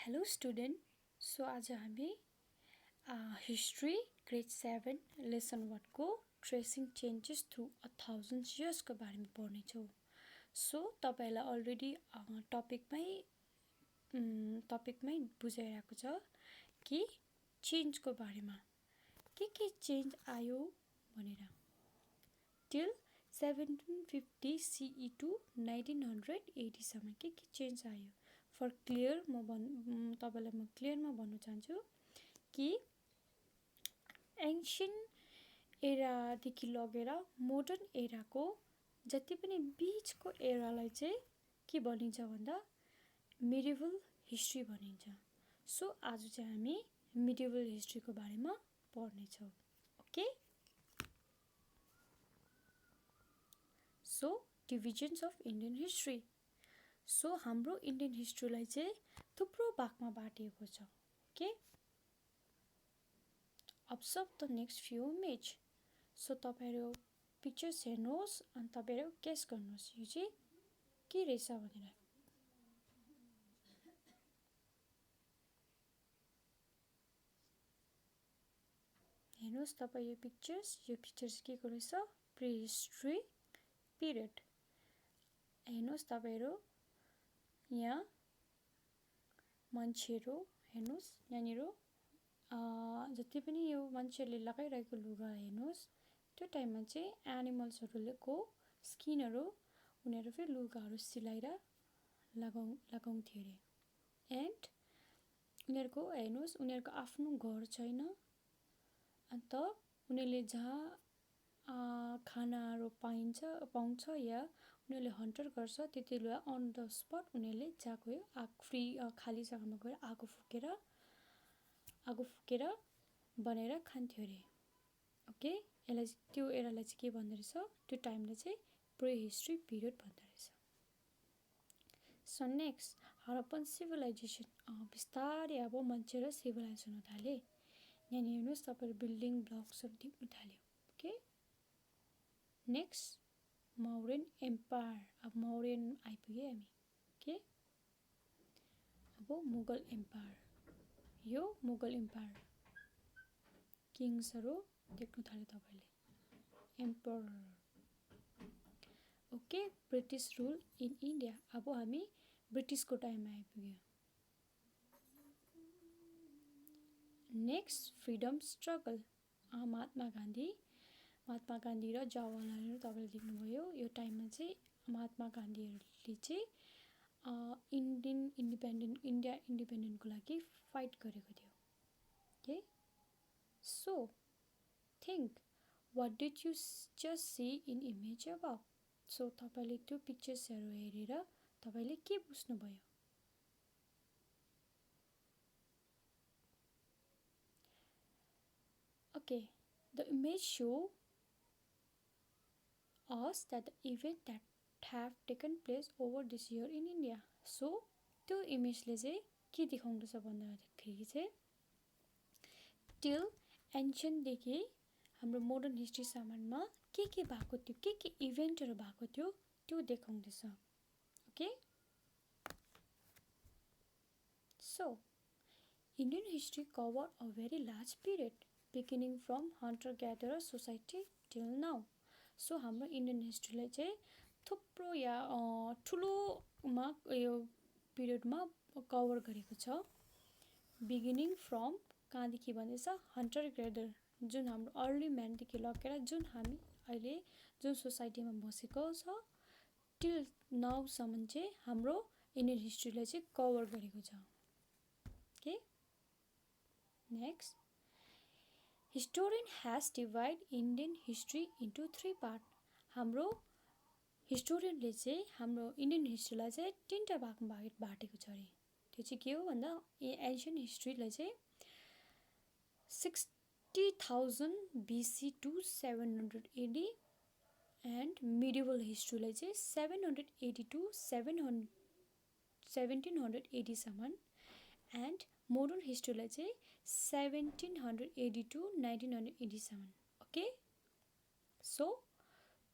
Hello student. So आज हामी history grade 7 lesson 1 को ट्रेसिङ चेन्जेस थ्रु 1000 years को बारेमा पढ्ने छौं। सो तपाईलाई अलरेडी टपिकमै बुझाइरहेको छ कि चेन्जको बारेमा के चेन्ज आयो भनेर। टिल 1750 CE टु 1980 सम्म के चेन्ज आयो। फर क्लियर तपाईलाई म क्लियरमा भन्न चाहन्छु कि एन्शियन्ट एरादेखि लगेर मोडर्न एराको जति पनि बीचको एरालाई चाहिँ के भनिन्छ भन्दा मिडिभल हिस्ट्री भनिन्छ। सो आज चाहिँ हामी मिडिभल हिस्ट्रीको बारेमा पढ्ने छौं। Okay, so divisions of Indian history. So हाम्रो इन्डियन हिस्ट्रीलाई चाहिँ थुप्रो भागमा बाटिएको छ। Okay, observe the next few image. So तपाईहरु पिक्चर्स हेर्नुहोस् अनि तपाईहरु गेस गर्नुहोस् यो चाहिँ के रहेछ भनेर। हेर्नुहोस् तपाई यो पिक्चर्स के को रहेछ? प्रिहिस्ट्री पिरियड। हेर्नुहोस् तपाईहरु यहाँ मान्छेहरु हेर्नुहोस्, यहाँनिर जति पनि यो मान्छेले लगाइरहेको लुगा हेर्नुहोस्, त्यो टाइममा चाहिँ एनिमल्सहरुको स्किनहरु उनीहरु फेरि लुगाहरु सिलाएर लगाउँथे अरे। एन्ड उनीहरुको हेर्नुहोस्, उनीहरुको आफ्नो घर छैन, अन्त उनीहरुले जहाँ खानाहरु पाउँछ या उनीहरुले हन्टर गर्छ त्यतिबेला अन द स्पट उनीहरुले जहाँ गयो फ्री खाली जग्गामा गएर आगो फुकेर बनाएर खान्थ्यो अरे। ओके, यसलाई त्यो एरालाई चाहिँ के भन्दो रहेछ? त्यो टाइमलाई चाहिँ प्रिहिस्ट्री पिरियड भन्दो रहेछ। So next Harappan civilisation. बिस्तारै अब मान्छेहरु सिभिलाइजेसन हुन थाले। यहाँ हेर्नुहोस् तपाईहरु बिल्डिङ ब्लक्सहरु देख्न थाल्यो। Okay, next Mauryan empire. अब मौर्यन आइपुगे हामी। ओके, अब मुगल एम्पायर। यो मुगल एम्पायर किङ्सहरु देख्न थाल्यो तपाईले। Empire. Okay, British rule in India. अब हामी ब्रिटिशको टाइममा आइपुग्यो। Next freedom struggle. Mahatma Gandhi र जवाहरलाल नेहरू तपाईले देख्नुभयो। यो टाइममा चाहिँ महात्मा गान्धीहरुले चाहिँ इन्डिया इन्डिपेन्डेन्टको लागि फाइट गरेको थियो। Okay, so think what did you just see in image अबभ। So तपाईले त्यो पिक्चर्सहरु हेरेर तपाईले के बुझ्नुभयो? Okay, the image show us that the event that have taken place over this year in India. So त्यो इमेजले चाहिँ के देखाउँदछ भन्दाखेरि चाहिँ टिल एन्शियन्ट देखि हाम्रो मोडर्न हिस्ट्री सम्ममा के भएको थियो, के इभेन्टहरु भएको थियो त्यो देखाउँदछ। Okay, so Indian history covered a very large period beginning from hunter-gatherer society till now. So हाम्रो इन्डियन हिस्ट्रीलाई चाहिँ थुप्रो या ठुलोमा यो पिरियडमा कभर गरेको छ। बिगिनिङ फ्रम कहाँदेखि भन्दैछ? हन्टर ग्यादर, जुन हाम्रो अर्ली म्यानदेखि लगेर जुन हामी अहिले जुन सोसाइटीमा बसेको छ टिल नाउसम्म चाहिँ हाम्रो इन्डियन हिस्ट्रीलाई चाहिँ कभर गरेको छ। Okay, next historian has divided Indian history into 3 parts. हाम्रो हिस्टोरियनले चाहिँ हाम्रो इन्डियन हिस्ट्रीलाई चाहिँ 3टा भागमा बाटेको छ अरे। त्यो चाहिँ के हो भन्दा एन्शियन्ट हिस्ट्रीलाई चाहिँ 60,000 BC to 700 AD and medieval हिस्ट्रीलाई चाहिँ 780 टु 1700 AD सम्म एन्ड मोडर्न हिस्ट्रीलाई चाहिँ 1780 टु 1980 सम्म। Okay, so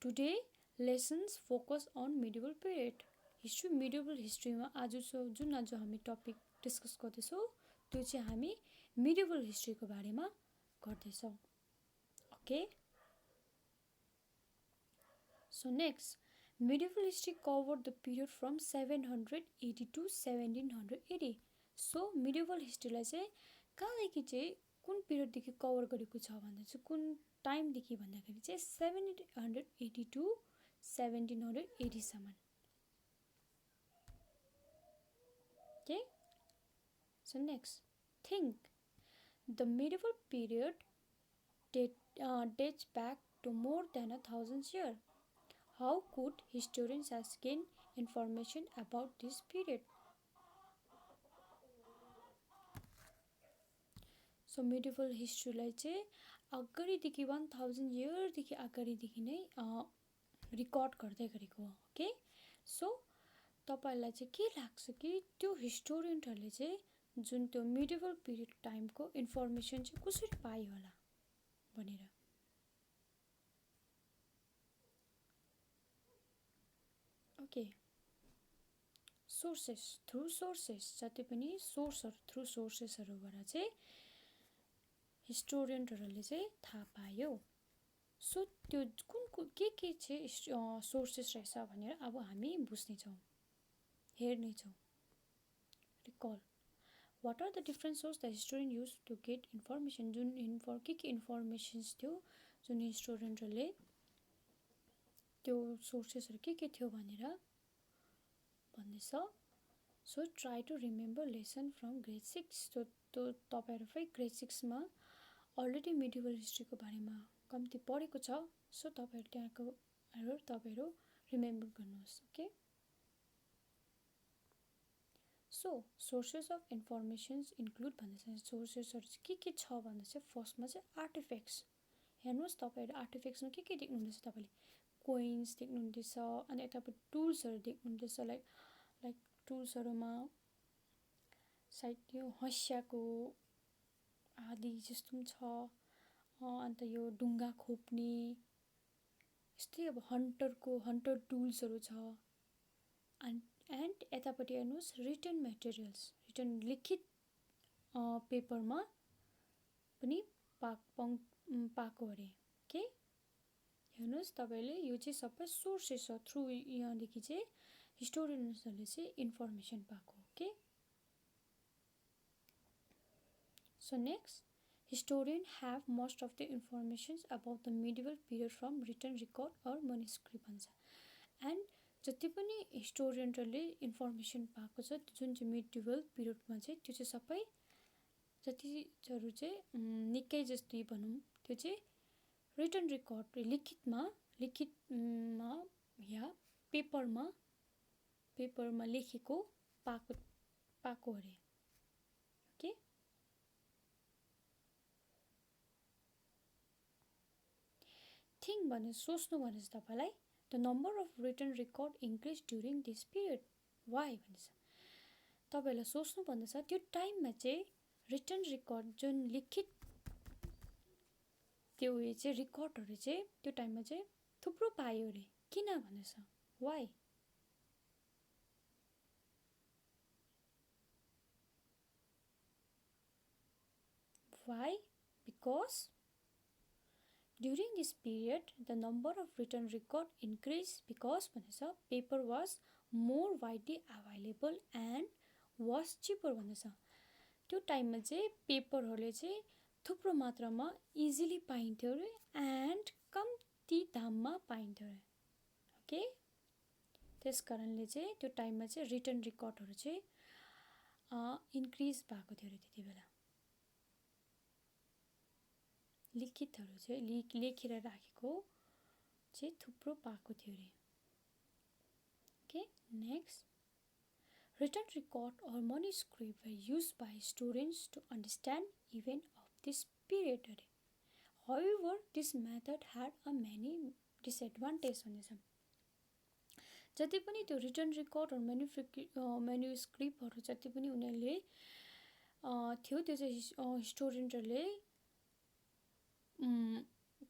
today lessons focus on medieval period history. Medieval हिस्ट्रीमा आज हामी टपिक डिस्कस गर्दैछौँ त्यो चाहिँ हामी मिडिभल हिस्ट्रीको बारेमा गर्दैछौँ. Okay. So next, medieval history covered the period from 780 to 1780. So medieval history लाई चाहिँ कहाँदेखि चाहिँ कुन पिरियडदेखि कभर गरेको छ भन्दा चाहिँ कुन टाइमदेखि भन्दाखेरि चाहिँ 780 to 1780 सम्म. Okay. So next, think the medieval period dates back to more than 1,000 years. How could historians have gained information about this period? So medieval history लाई चाहिँ अगाडिदेखि 1000 इयरदेखि अगाडिदेखि नै रिकर्ड गर्दै गरेको हो. ओके. सो तपाईलाई चाहिँ के लाग्छ कि त्यो हिस्टोरियनहरूले चाहिँ जुन त्यो मिडिभल पिरियड टाइमको इन्फर्मेसन चाहिँ कसरी पायो होला भनेर. ओके. सोर्सेस, थ्रु सोर्सेस, जति पनि सोर्सहरू थ्रु सोर्सेसहरूबाट चाहिँ हिस्टोरियनहरूले चाहिँ थाहा पायो. सो त्यो कुन के चाहिँ सोर्सेस रहेछ भनेर अब हामी बुझ्नेछौँ, हेर्नेछौँ. Recall, what are the different source the historian use to get information. जुन के इन्फर्मेसन्स थियो जुन हिस्टोरियनहरूले त्यो सोर्सेसहरू के थियो भनेर भन्दैछ. So try to remember lesson from grade 6. त्यो तपाईँहरू फेरि ग्रेड 6मा अलरेडी मिडिभल हिस्ट्रीको बारेमा कम्ती पढेको छ. सो तपाईँहरू त्यहाँको तपाईँहरू रिमेम्बर गर्नुहोस्. Okay. So sources of informations include भन्दैछ. सोर्सेसहरू के छ भन्दा चाहिँ फर्स्टमा चाहिँ आर्टिफेक्ट्स. हेर्नुहोस् तपाईँहरू आर्टिफेक्ट्समा के देख्नुहुँदैछ. तपाईँले कोइन्स देख्नुहुँदैछ, अनि यतापट्टि टुल्सहरू देख्नुहुँदैछ. लाइक टुल्सहरूमा सायद यो हँसियाको आदि जस्तो पनि छ. अन्त यो ढुङ्गा खोप्ने यस्तै अब हन्टर टुल्सहरू छ. एन्ड यतापट्टि हेर्नुहोस् रिटन मेटेरियल्स, लिखित पेपरमा पनि पाएको अरे. के हेर्नुहोस् तपाईँले यो चाहिँ सबै सोर्सेस हो. थ्रु यहाँदेखि चाहिँ हिस्टोरियन्सहरूले चाहिँ इन्फर्मेसन पाएको. Okay. So next, historians have most of the information about the medieval period from written record or manuscript भन्छ. एन्ड जति पनि हिस्टोरियनहरूले इन्फर्मेसन पाएको छ जुन चाहिँ मिडिभल पिरियडमा चाहिँ त्यो चाहिँ सबै जतिहरू चाहिँ निकै जस्तै भनौँ त्यो चाहिँ रिटन रेकर्ड लिखितमा या पेपरमा लेखेको पाएको अरे. ओके. थिङ्क भने सोच्नु भनेछ तपाईँलाई. The number of written record increase during this period. Why भनेछ तपाईँलाई सोच्नु भन्दैछ. त्यो टाइममा चाहिँ रिटन रेकर्ड जुन लिखित त्यो उयो चाहिँ रेकर्डहरू चाहिँ त्यो टाइममा चाहिँ थुप्रो पायो अरे. किन भनेछ. Why. Because during this period the number of written record increased because paper was more widely available and was cheaper भनेछ. त्यो टाइममा चाहिँ पेपरहरूले चाहिँ थुप्रो मात्रामा इजिली पाइन्थ्यो अरे एन्ड कम्ती दाममा पाइन्थ्यो अरे. ओके. त्यस कारणले चाहिँ त्यो टाइममा चाहिँ रिटन रेकर्डहरू चाहिँ इन्क्रिज भएको थियो अरे. त्यति बेला लिखितहरू चाहिँ लेखेर राखेको चाहिँ थुप्रो पाएको थियो अरे. Okay. Next, written record or manuscript were used by historians to understand events of this period अरे. However, this method had a many disadvantages भनेछ. जति पनि त्यो रिटन रेकर्ड अर म्यानुस्क्रिप्टहरू जति पनि उनीहरूले थियो त्यो चाहिँ हिस्टोरियनहरूले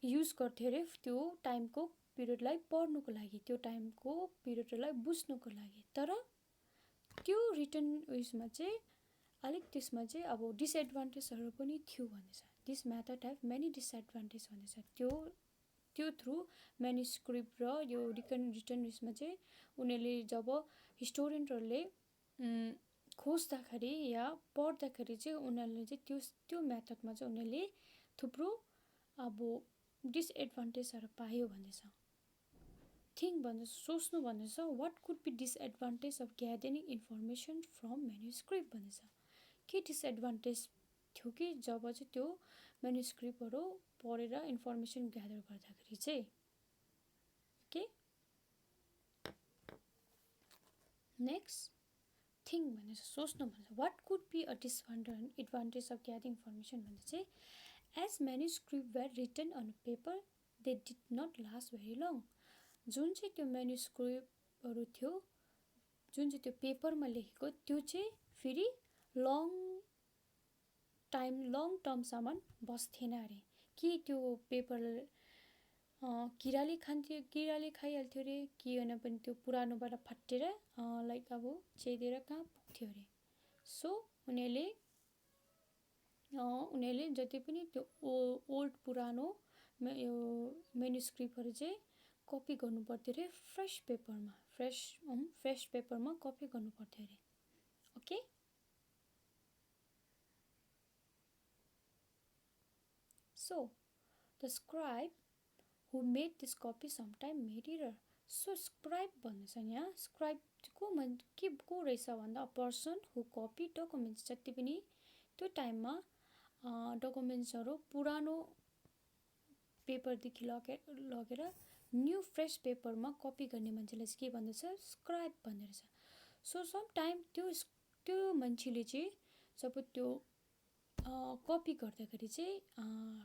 युज गर्थ्यो अरे त्यो टाइमको पिरियडलाई पढ्नुको लागि, त्यो टाइमको पिरियडलाई बुझ्नुको लागि. तर त्यो रिटन उयसमा चाहिँ अलिक त्यसमा चाहिँ अब डिसएडभान्टेजहरू पनि थियो भन्दैछ। This method have many disadvantage भन्दैछ। त्यो थ्रु म्यानुस्क्रिप्ट र यो रिटर्न उयसमा चाहिँ उनीहरूले जब हिस्टोरियनहरूले खोज्दाखेरि या पढ्दाखेरि चाहिँ उनीहरूले चाहिँ त्यो मेथडमा चाहिँ उनीहरूले थुप्रो अब डिसएडभान्टेजहरू पायो भन्दैछ। थिङ्क भन्दैछ, सोच्नु भन्दैछ, what could be disadvantage of gathering information from manuscript भन्दैछ। के डिसएडभान्टेज थियो कि जब चाहिँ त्यो म्यानुस्क्रिप्टहरू पढेर इन्फर्मेसन ग्यादर गर्दाखेरि चाहिँ। ओके, नेक्स्ट थिङ्क भनेर सोच्नु भन्छ। What could be a disadvantage of gathering information भन्दा चाहिँ as manuscript were written on paper they did not last very long. जुन चाहिँ त्यो म्यानुस्क्रिप्टहरू थियो, जुन चाहिँ त्यो पेपरमा लेखेको त्यो चाहिँ फेरि लङ टर्मसम्म बस्थेन अरे। कि त्यो पेपर किराले खाइहाल्थ्यो अरे, कि होइन पनि त्यो पुरानोबाट फटेर लाइक अब चेदेर कहाँ पुग्थ्यो अरे। सो उनीहरूले जति पनि त्यो ओल्ड पुरानो यो म्यानुस्क्रिप्टहरू चाहिँ कपी गर्नु पर्थ्यो अरे फ्रेस पेपरमा कपी गर्नु पर्थ्यो अरे। Okay, so the scribe who made this copy sometime made error. So scribe भन्दैछ यहाँ। scribe को रहेछ भन्दा a person who copied documents। जति पनि त्यो टाइममा डकुमेन्ट्सहरू पुरानो पेपरदेखि लगेर न्यू फ्रेस पेपरमा कपी गर्ने मान्छेलाई चाहिँ के भन्दछ, स्क्राइब भन्ने रहेछ। सो सम टाइम त्यो मान्छेले चाहिँ जब त्यो कपी गर्दाखेरि चाहिँ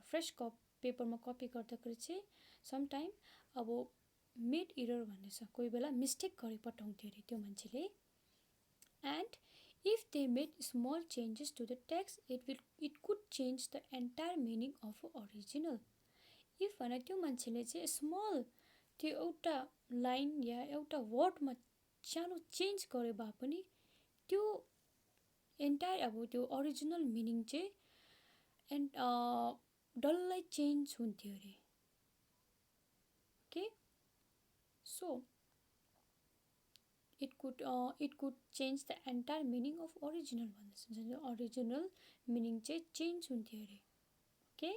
फ्रेस पेपरमा कपी गर्दाखेरि चाहिँ सम टाइम अब मेड इरर भन्दैछ, कोही बेला मिस्टेक गरी पठाउँथ्यो अरे त्यो मान्छेले। And if they made small changes to the text it could change the entire meaning of original. If भने त्यो मान्छेले चाहिँ स्मल त्यो एउटा लाइन या एउटा वर्डमा सानो चेन्ज गरे भए पनि त्यो एन्टायर अब त्यो अरिजिनल मिनिङ चाहिँ डल्लै चेन्ज हुन्थ्यो अरे। Okay, so it could change the entire meaning of original भन्दैछ। अरिजिनल मिनिङ चाहिँ चेन्ज हुन्थ्यो अरे। Okay,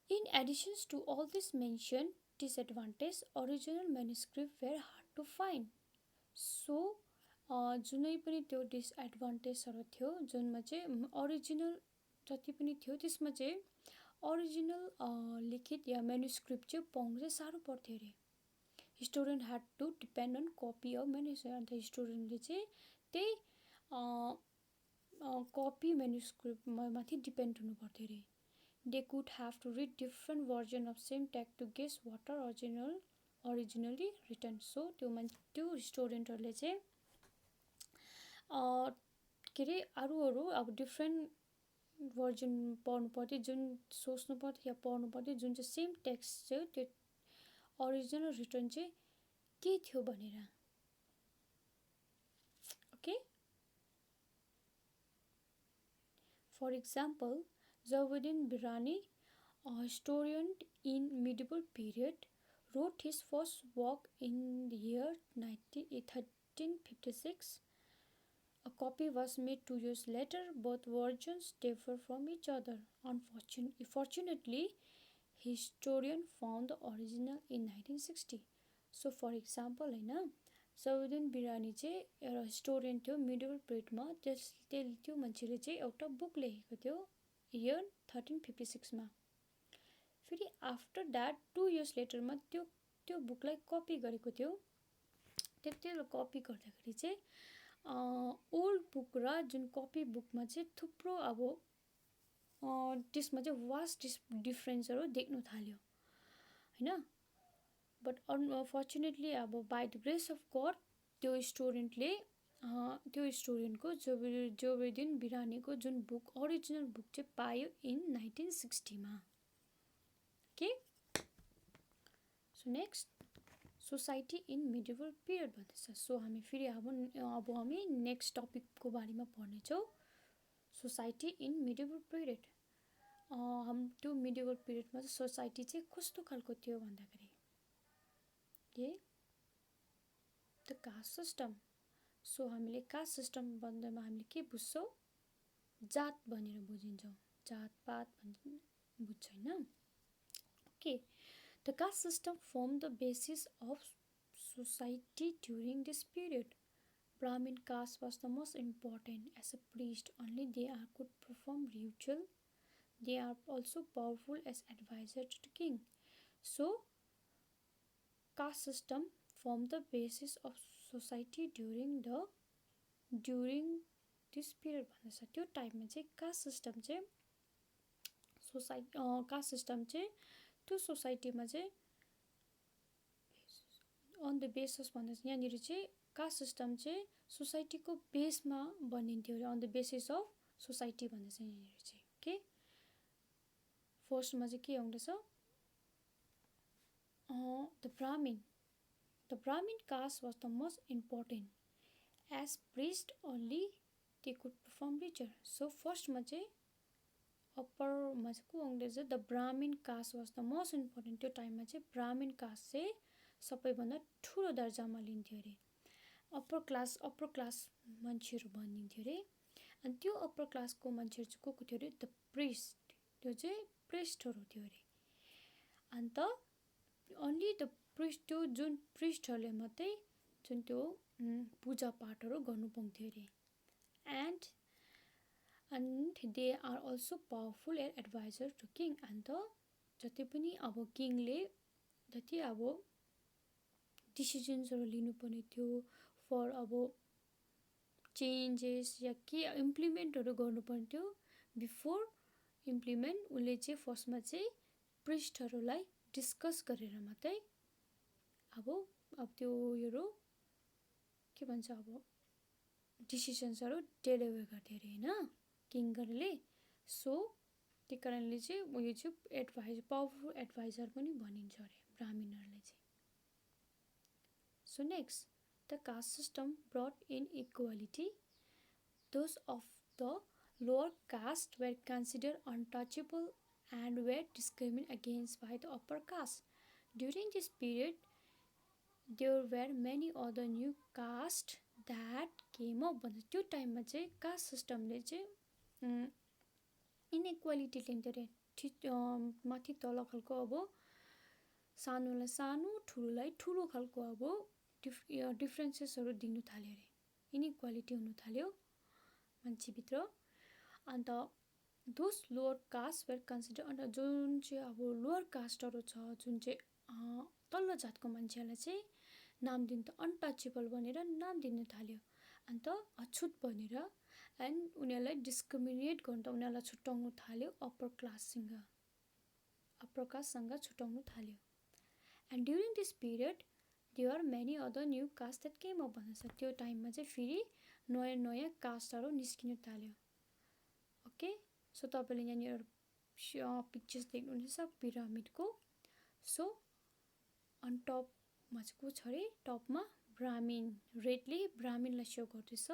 in addition to all this mentioned disadvantage, original manuscript were hard to find. So जुनै पनि त्यो डिसएडभान्टेजहरू थियो जुनमा चाहिँ अरिजिनल जति पनि थियो त्यसमा चाहिँ अरिजिनल लिखित या म्यानुस्क्रिप्ट चाहिँ पाउनु चाहिँ साह्रो पर्थ्यो अरे। Historian had to depend on copy of manuscript. अन्त हिस्टोरियनले चाहिँ त्यही कपी म्यानुस्क्रिप्ट माथि डिपेन्ड हुनु पर्थ्यो अरे। They could have to read different version of same text to guess what are originally written. So त्यो हिस्टोरियनहरूले चाहिँ के अरे अरू अब डिफ्रेन्ट भर्जन पढ्नु पर्थ्यो, जुन सोच्नु पर्थ्यो या पढ्नु पर्थ्यो जुन चाहिँ सेम टेक्स्ट थियो त्यो ओरिजिनल रिटर्न चाहिँ के थियो भनेर। Okay, for example Ziauddin Barani, a historian in medieval period, wrote his first work in the year 1356. A copy was made 2 years later. Both versions differ from each other. Fortunately, historian found the original in 1960. So for example होइन, जबुद्दिन बिरानी चाहिँ एउटा historian थियो medieval पिरियडमा। त्यो मान्छेले चाहिँ एउटा book लेखेको थियो इयर 1356मा। फेरि आफ्टर द्याट 2 years लेटरमा त्यो बुकलाई कपी गरेको थियो। त्यो कपी गर्दाखेरि चाहिँ ओल्ड बुक र जुन कपी बुकमा चाहिँ थुप्रो अब त्यसमा चाहिँ वास्ट डिफ्रेन्सहरू देख्न थाल्यो होइन। बट अनफर्चुनेटली अब by the grace of God त्यो हिस्टोरियनको जबुद्दिन बिरानीको जुन बुक ओरिजिनल बुक चाहिँ पायो इन 1960मा। Okay, so next, society in medieval period भन्दैछ। सो हामी फेरि अब हामी नेक्स्ट टपिकको बारेमा पढ्नेछौँ, सोसाइटी इन मिडिभल पिरियड। त्यो मिडिभल पिरियडमा चाहिँ सोसाइटी चाहिँ कस्तो खालको थियो भन्दाखेरि द कास्ट सिस्टम। सो हामीले कास्ट सिस्टम भन्दैमा हामीले के बुझ्छौँ, जात भनेर बुझिन्छौँ, जातपात भन्छ बुझ्छ होइन। Okay, the caste system form the basis of society during this period. Brahmin caste was the most important. As a priest, only they could perform ritual. They are also powerful as advisor to the king. So, caste system formed the basis of society during this period भन्दैछ। त्यो टाइममा चाहिँ caste system चाहिँ caste system चाहिँ त्यो सोसाइटीमा चाहिँ on the basis भन्दैछ। यहाँनिर चाहिँ कास्ट सिस्टम चाहिँ सोसाइटीको बेसमा बनिन्थ्यो अरे, on the basis of society भन्दैछ यहाँनिर चाहिँ। ओके, फर्स्टमा चाहिँ के आउँदैछ, the Brahmin caste was the most important. As priest only they could perform ritual. So फर्स्टमा चाहिँ अप्परमा चाहिँ को आउँदैछ, the Brahmin caste was the most important. त्यो टाइममा चाहिँ ब्राह्मिन कास्ट चाहिँ सबैभन्दा ठुलो दर्जामा लिन्थ्यो अरे। अप्पर क्लास मान्छेहरू बनिन्थ्यो अरे। अनि त्यो अप्पर क्लासको मान्छेहरू चाहिँ को थियो अरे, द प्रिस्ट। त्यो चाहिँ प्रिस्टहरू थियो अरे। अन्त ओन्ली द प्रिस्ट, त्यो जुन प्रिस्टहरूले मात्रै जुन त्यो पूजापाठहरू गर्नु पाउँथ्यो अरे। And they are also powerful and adviser to king. अन्त जति पनि अब किङले जति अब डिसिजन्सहरू लिनुपर्ने थियो फर अब चेन्जेस या के इम्प्लिमेन्टहरू गर्नुपर्ने थियो, बिफोर इम्प्लिमेन्ट उसले चाहिँ फर्स्टमा चाहिँ प्रिस्टहरूलाई डिस्कस गरेर मात्रै अब त्यो उयोहरू के भन्छ अब डिसिजन्सहरू डेलिभर गर्थ्यो अरे होइन किङहरूले। सो त्यही कारणले चाहिँ उयो चाहिँ पावरफुल एडभाइजर पनि भनिन्छ अरे ब्राह्मणहरूलाई चाहिँ। So next, the caste system brought in equality. Those of the lower caste were considered untouchable and were discriminated against by the upper caste. During this period, there were many other new castes that came up. त्यो टाइममा चाहिँ caste सिस्टमले चाहिँ inequality लिन्थ्यो अरे। माथि तल खालको अब सानोलाई सानो ठुलोलाई ठुलो खालको अब डिफ्रेन्सेसहरू दिनु थाल्यो अरे, इनइक्वालिटी हुनु थाल्यो मान्छेभित्र। अन्त those lower caste were consider, अन्त जुन चाहिँ अब लोवर कास्टहरू छ जुन चाहिँ तल्लो जातको मान्छेहरूलाई चाहिँ नाम दिनु त अनटचेबल भनेर नाम दिनु थाल्यो। अन्त अछुत भनेर एन्ड उनीहरूलाई डिस्क्रिमिनेट गर्नु त उनीहरूलाई छुट्याउनु थाल्यो अप्पर कास्टसँग छुट्याउनु थाल्यो। And during this period there are many other new caste that came up भन्छ। त्यो टाइममा चाहिँ फेरि नयाँ नयाँ कास्टहरू निस्किनु थाल्यो। ओके, सो तपाईँले यहाँनिर पिक्चर्स देख्नुहुनेछ पिरामिडको। सो अन टपमा चाहिँ को छ अरे, टपमा ब्राह्मिन, रेडले ब्राह्मिनलाई सो गर्दैछ,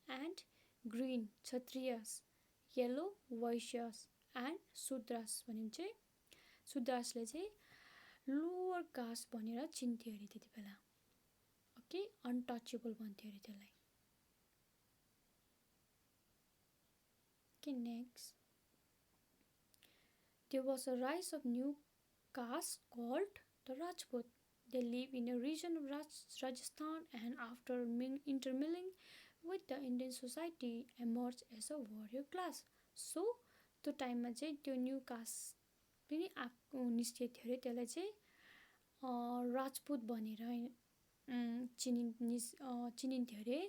and green Kshatriyas, yellow Vaishyas and Shudras भने चाहिँ शूद्रसले चाहिँ लोवर कास्ट भनेर चिन्थ्यो अरे त्यति बेला। ओके, अनटचेबल भन्थ्यो अरे त्यसलाई। Okay, next, there was a rise of new caste called the Rajput. They live in a region of Rajasthan and after intermingling with the Indian society emerged as a warrior class. So त्यो टाइममा चाहिँ त्यो new caste पनि निस्किएको थियो अरे, त्यसलाई चाहिँ राजपूत भनेर चिनिन्थ्यो अरे।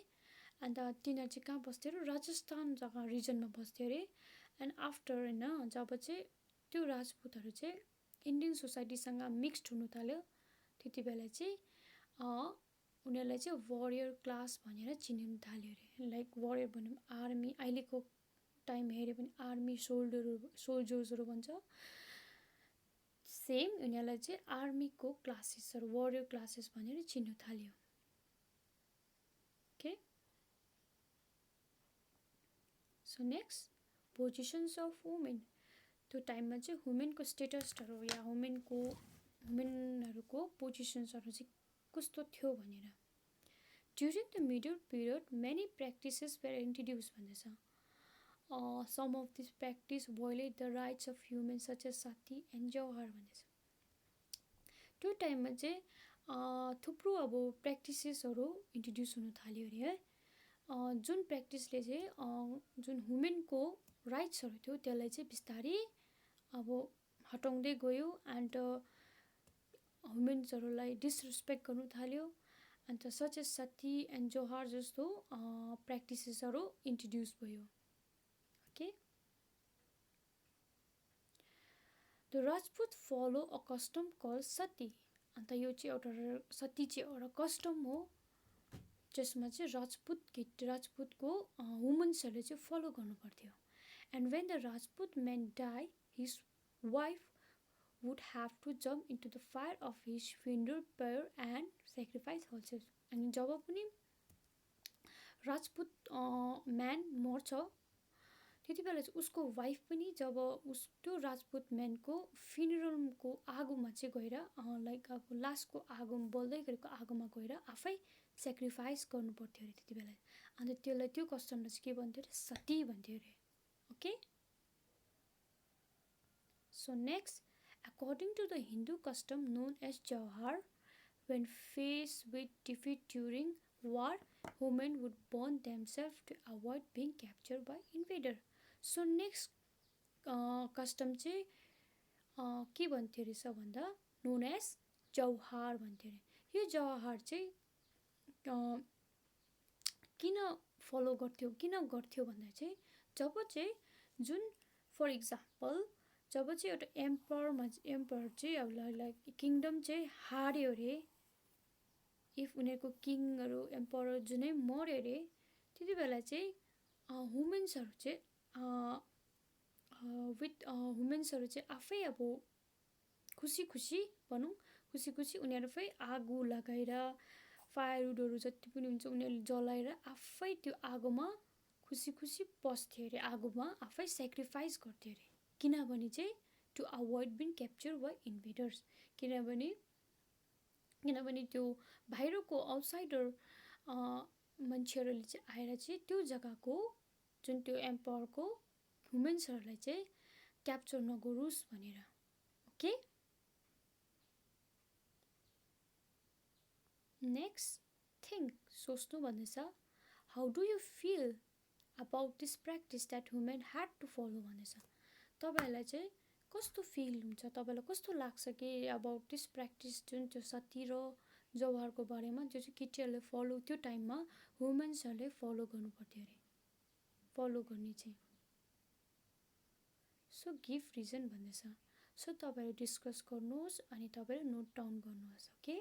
अन्त तिनीहरू चाहिँ कहाँ बस्थ्यो अरे, राजस्थान जग्गा रिजनमा बस्थ्यो अरे। एन्ड आफ्टर होइन जब चाहिँ त्यो राजपूतहरू चाहिँ इन्डियन सोसाइटीसँग मिक्स्ड हुनु थाल्यो त्यति बेला चाहिँ उनीहरूलाई चाहिँ वारियर क्लास भनेर चिनिनु थाल्यो अरे। लाइक वारियर भनौँ आर्मी, अहिलेको टाइम हेऱ्यो भने आर्मी सोल्जर्सहरू भन्छ। सेम उनीहरूलाई चाहिँ आर्मीको क्लासेसहरू वरियर क्लासेस भनेर चिन्न थाल्यो. Okay, so next positions of women. त्यो टाइममा चाहिँ वुमेनको स्टेटसहरू या वुमेनहरूको पोजिसन्सहरू चाहिँ कस्तो थियो भनेर. During the middle period many practices were introduce भन्दैछ. Some of this practice violate the rights of human such as sati and jauhar भन्दैछ. त्यो टाइममा चाहिँ थुप्रो अब प्र्याक्टिसेसहरू इन्ट्रोड्युस हुन थाल्यो अरे है. जुन प्र्याक्टिसले चाहिँ जुन वुमेनको राइट्सहरू थियो त्यसलाई चाहिँ बिस्तारै अब हटाउँदै गयो एन्ड वुमेन्सहरूलाई डिसरेस्पेक्ट गर्नु थाल्यो. अन्त such as sati and jauhar जस्तो प्र्याक्टिसेसहरू इन्ट्रोड्युस भयो. Okay, the Rajput follow a custom call sati. अन्त यो चाहिँ एउटा सती चाहिँ एउटा कस्टम हो जसमा चाहिँ राजपुतको वुमेन्सहरूले चाहिँ फलो गर्नु पर्थ्यो. And when the Rajput men die his wife would have to jump into the fire of his funeral pyre and sacrifice herself. अनि जब पनि राजपुत म्यान मर्छ त्यति बेला चाहिँ उसको वाइफ पनि जब त्यो राजपुत म्यानको फ्युनरलको आगोमा चाहिँ गएर लाइक अब लासको आगो बल्दै गरेको आगोमा गएर आफै सेक्रिफाइस गर्नु पर्थ्यो अरे त्यति बेला. अन्त त्यसलाई त्यो कस्टमलाई चाहिँ के भन्थ्यो अरे सती भन्थ्यो अरे. Okay, so next according to the Hindu custom known as Jauhar, when faced with defeat during war, women would burn themselves to avoid being captured by invader. So next custom चाहिँ के भन्थ्यो रहेछ भन्दा known as Jauhar भन्थ्यो अरे. यो जौहर चाहिँ किन गर्थ्यो भन्दा चाहिँ जब चाहिँ जुन फर इक्जाम्पल जब चाहिँ एउटा एम्पर चाहिँ अब लाइक किङडम चाहिँ हार्यो अरे, इफ उनीहरूको किङहरू एम्पर जुनै मर्यो अरे त्यति बेला चाहिँ वुमेन्सहरू चाहिँ आफै अब खुसी भनौँ उनीहरू आफै आगो लगाएर फायरवुडहरू जति पनि हुन्छ उनीहरूले जलाएर आफै त्यो आगोमा खुसी पस्थ्यो अरे. आगोमा आफै सेक्रिफाइस गर्थ्यो अरे किनभने चाहिँ to avoid being capture by invaders. किनभने त्यो बाहिरको आउटसाइडर मान्छेहरूले चाहिँ आएर चाहिँ त्यो जग्गाको जुन त्यो एम्पायरको वुमेन्सहरूलाई चाहिँ क्याप्चर नगरोस् भनेर. ओके, नेक्स्ट थिङ्क सोच्नु भन्दैछ. How do you feel about this practice that women had to follow भन्दैछ. तपाईँहरूलाई चाहिँ कस्तो फिल हुन्छ, तपाईँलाई कस्तो लाग्छ कि अबाउट दिस प्र्याक्टिस जुन त्यो सती र जौहरको बारेमा जो चाहिँ केटीहरूले फलो त्यो टाइममा वुमेन्सहरूले फलो गर्नु पर्थ्यो अरे फलो गर्ने चाहिँ. सो गिभ रिजन भन्दैछ. सो तपाईँहरू डिस्कस गर्नुहोस् अनि तपाईँहरू नोट डाउन गर्नुहोस्. Okay,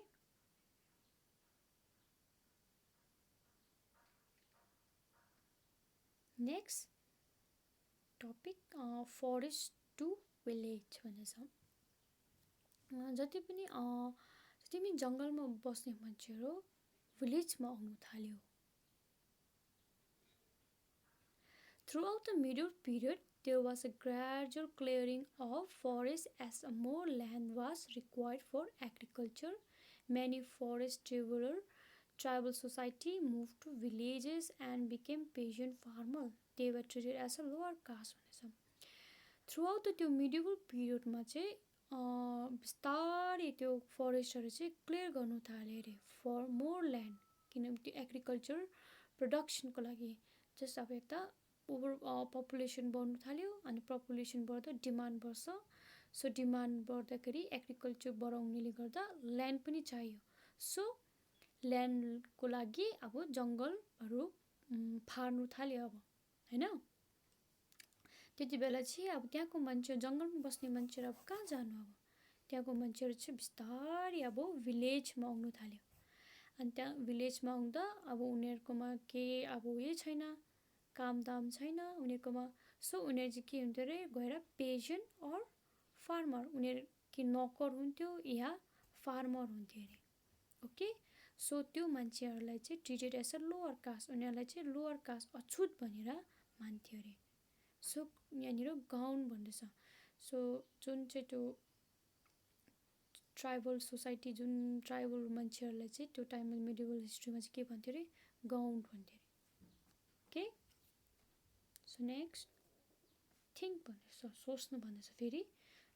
next topic forest to village भन्दैछ. जति पनि जङ्गलमा बस्ने मान्छेहरू भिलेजमा आउनु थाल्यो. Throughout the middle period, there was a gradual clearing of forests as more land was required for agriculture. Many forest tribal society moved to villages and became peasant farmer. They were treated as a lower caste भनेछ. थ्रुआउट त्यो medieval पिरियडमा चाहिँ बिस्तारै त्यो फरेस्टहरू चाहिँ clear गर्नु थाल्यो अरे for more land किनभने त्यो एग्रिकल्चर प्रडक्सनको लागि. जस्ट अब यता ओभर पपुलेसन बढ्नु थाल्यो अनि पपुलेसन बढ्दा डिमान्ड बढ्छ. सो डिमान्ड बढ्दाखेरि एग्रिकल्चर बढाउनेले गर्दा ल्यान्ड पनि चाहियो. सो ल्यान्डको लागि अब जङ्गलहरू फार्नु थाल्यो अब होइन. त्यति बेला चाहिँ अब त्यहाँको मान्छे जङ्गलमा बस्ने मान्छेहरू अब कहाँ जानु. अब त्यहाँको मान्छेहरू चाहिँ बिस्तारै अब भिलेजमा आउनु थाल्यो. अनि त्यहाँ भिलेजमा आउँदा अब उनीहरूकोमा केही अब उयो छैन, कामदाम छैन उनीहरूकोमा. सो उनीहरू चाहिँ के हुन्थ्यो अरे गएर पेजेन्ट अर फार्मर उनीहरू कि नोकर हुन्थ्यो या फार्मर हुन्थ्यो अरे ओके सो त्यो मान्छेहरूलाई चाहिँ treated as a lower caste उनीहरूलाई चाहिँ लोअर कास्ट अछुत भनेर मान्थ्यो अरे सो यहाँनिर गाउन भन्दैछ सो जुन चाहिँ त्यो ट्राइबल सोसाइटी जुन ट्राइबल मान्छेहरूलाई चाहिँ त्यो टाइममा मेडिभल हिस्ट्रीमा चाहिँ के भन्थ्यो अरे गाउन भन्थ्यो अरे ओके सो नेक्स्ट थिङ्क भन्दैछ सोच्नु भन्दैछ फेरि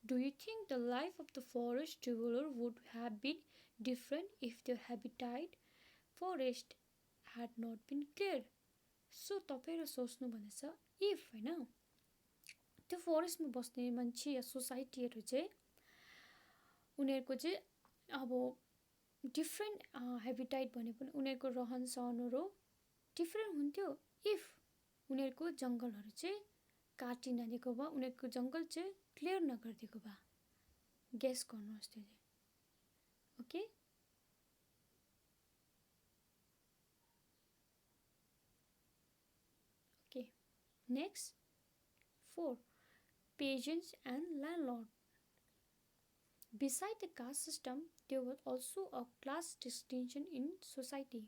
do you think the life of the forest traveller would have been different if their habitat forest had not been clear सो तपाईँहरू सोच्नु भन्दैछ इफ होइन त्यो फरेस्टमा बस्ने मान्छे या सोसाइटीहरू चाहिँ उनीहरूको चाहिँ अब डिफ्रेन्ट हेबिटाइट भने पनि उनीहरूको रहन सहनहरू डिफ्रेन्ट हुन्थ्यो इफ उनीहरूको जङ्गलहरू चाहिँ काटि नदिएको भए उनीहरूको जङ्गल चाहिँ क्लियर नगरिदिएको भए गेस गर्नुहोस् त्यो चाहिँ okay okay next 4 Peasants and Landlords. Beside the caste system, there was also a class distinction in society.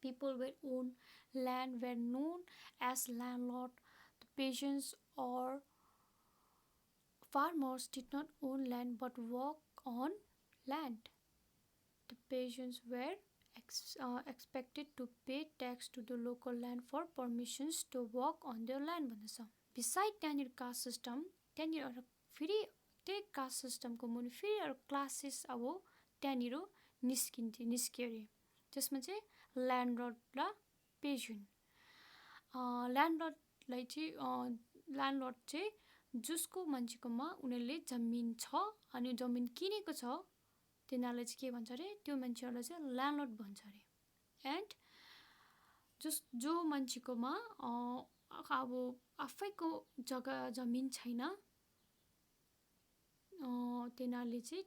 People with own land were known as landlord. The peasants or farmers did not own land but work on land. The peasants were expected to pay tax to the local land for permissions to work on their land भन्दैछ Beside त्यहाँनिर caste system त्यहाँनिर एउटा फेरि त्यही caste सिस्टमको मुनि फेरि एउटा क्लासेस अब त्यहाँनिर निस्क्यो अरे त्यसमा चाहिँ ल्यान्डलर्ड र पेजेन्ट ल्यान्डलर्डलाई चाहिँ ल्यान्डलर्ड चाहिँ जसको मान्छेकोमा उनीहरूले जमिन छ अनि जमिन किनेको छ तिनीहरूलाई चाहिँ के भन्छ अरे त्यो मान्छेहरूलाई चाहिँ ल्यान्डलर्ड भन्छ अरे एन्ड जो मान्छेकोमा अब आफैको जग्गा जमिन छैन तिनीहरूलाई चाहिँ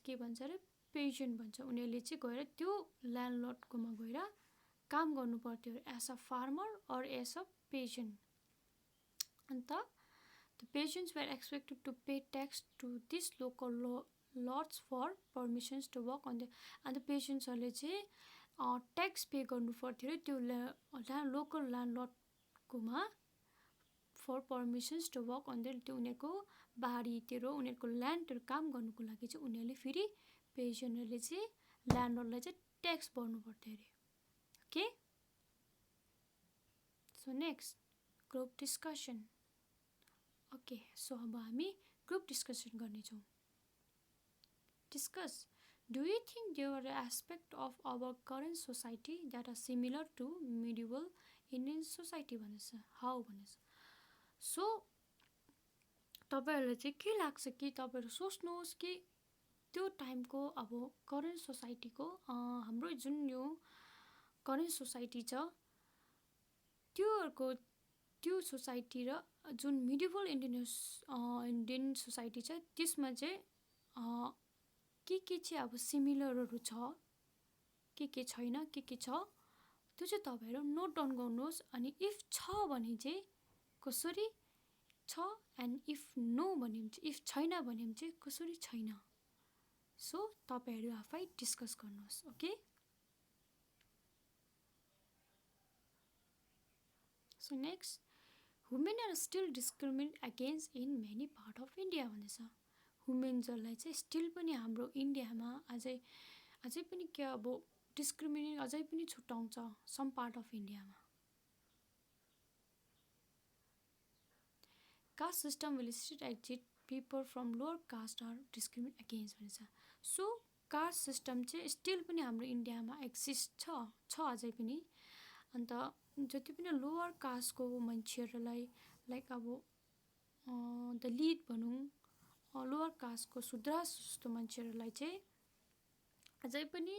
के भन्छ अरे पेजेन्ट भन्छ उनीहरूले चाहिँ गएर त्यो ल्यान्डलर्डकोमा गएर काम गर्नु पर्थ्यो as a farmer or as a peasant अन्त the peasants were expected to pay tax to this local lords for permissions to work on the अन्त पेजेन्ट्सहरूले चाहिँ ट्याक्स पे गर्नु पर्थ्यो त्यो लोकल ल्यान्डलर्डकोमा for permissions to work on त्यो उनीहरूको बारीतिर उनीहरूको ल्यान्डहरू काम गर्नुको लागि चाहिँ उनीहरूले फेरि पेजेन्टहरूले चाहिँ ल्यान्डलर्डलाई चाहिँ ट्याक्स भर्नु पर्थ्यो अरे okay so next group discussion okay so अब हामी ग्रुप डिस्कसन गर्नेछौँ discuss do you think there are aspect of our current society that are similar to medieval Indian society भनेछ हाउ भनेछ सो तपाईँहरूलाई चाहिँ के लाग्छ कि तपाईँहरू सोच्नुहोस् कि त्यो टाइमको अब करेन्ट सोसाइटीको हाम्रो जुन यो करेन्ट सोसाइटी छ त्यो सोसाइटी र जुन मिडिभल इन्डियन सोसाइटी छ त्यसमा चाहिँ के चाहिँ अब सिमिलरहरू छ के छैन के छ त्यो चाहिँ तपाईँहरू नोट डाउन गर्नुहोस् अनि इफ छ भने चाहिँ कसरी छ एन्ड इफ नो भने चाहिँ इफ छैन भने चाहिँ कसरी छैन सो तपाईँहरू आफै डिस्कस गर्नुहोस् okay so next women are still discriminate against in many part of India भनेछ वुमेन्सहरूलाई चाहिँ स्टिल पनि हाम्रो इन्डियामा अझै पनि के अब डिस्क्रिमिनेट अझै पनि छुट्याउँछ सम पार्ट अफ इन्डियामा caste system will still exist people from lower caste are discriminate against भन्छ सो कास्ट सिस्टम चाहिँ स्टिल पनि हाम्रो इन्डियामा एक्जिस्ट छ अझै पनि अन्त जति पनि लोअर कास्टको मान्छेहरूलाई लाइक अब द लिड भनौँ लोअर कास्टको सुद्रा जस्तो मान्छेहरूलाई चाहिँ अझै पनि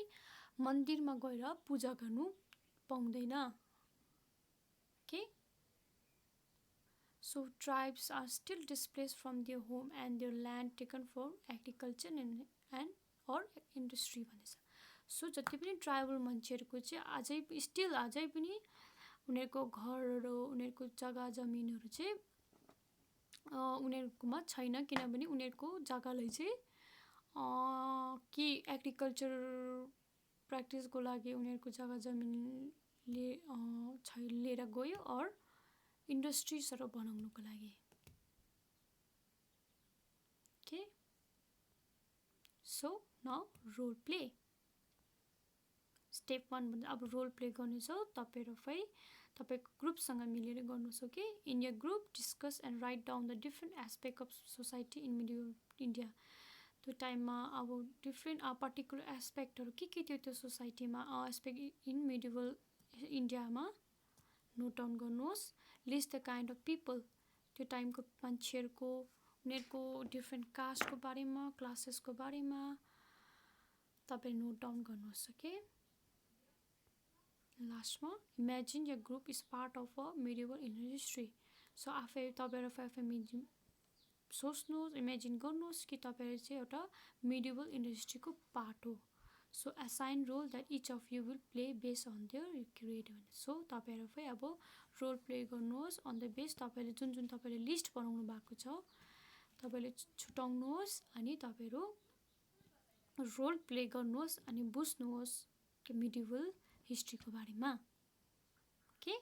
मन्दिरमा गएर पूजा गर्नु पाउँदैन okay So tribes are still displaced from their home and their land taken for agriculture and or industry भनेछ सो जति पनि ट्राइबल मान्छेहरूको चाहिँ अझै पनि उनीहरूको घरहरू उनीहरूको जग्गा जमिनहरू चाहिँ उनीहरुकोमा छैन किनभने उनीहरुको जग्गालाई चाहिँ कि एग्रिकल्चर प्र्याक्टिसको लागि उनीहरुको जग्गा जमिनले लिएर गयो और इन्डस्ट्रिजहरु बनाउनको लागि okay so now role play step 1 भन्दा अब रोल प्ले गर्ने छ तपाईहरु तपाईको ग्रुपसँग मिलेर गर्नुछ कि in your group discuss and write down the different aspect of society in medial India त्यो टाइममा अब डिफरेन्ट पर्टिकुलर एस्पेक्टहरु के थियो त्यो सोसाइटीमा एस्पेक्ट इन मिडियल इन्डियामा नोट डाउन गर्नुहोस् list the kind of people त्यो टाइमको मान्छेहरुको उनीहरुको डिफरेन्ट कास्टको बारेमा क्लासेसको बारेमा तपाई नोट डाउन गर्नुहोस् ओके लास्टमा imagine your group is part of a medieval Indian history so आफै तपाईहरु सोच्नुहोस् इमेजिन गर्नुहोस् कि तपाईहरु चाहिँ एउटा मिडियल इन्डियन हिस्ट्रीको पार्ट हो so assign role that each of you will play based on their creative so तपाईहरु अब रोल प्ले गर्नुहोस् अन द बेस तपाईले जुन तपाईले लिस्ट बनाउनु भएको छ तपाईले छुटाउनुहोस् अनि तपाईहरु रोल प्ले गर्नुहोस् अनि बुझ्नुहोस् कि मिडियल हिस्ट्रीको बारेमा okay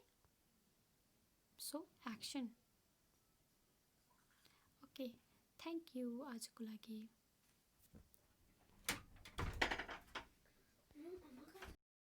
so action okay thank you आजको लागि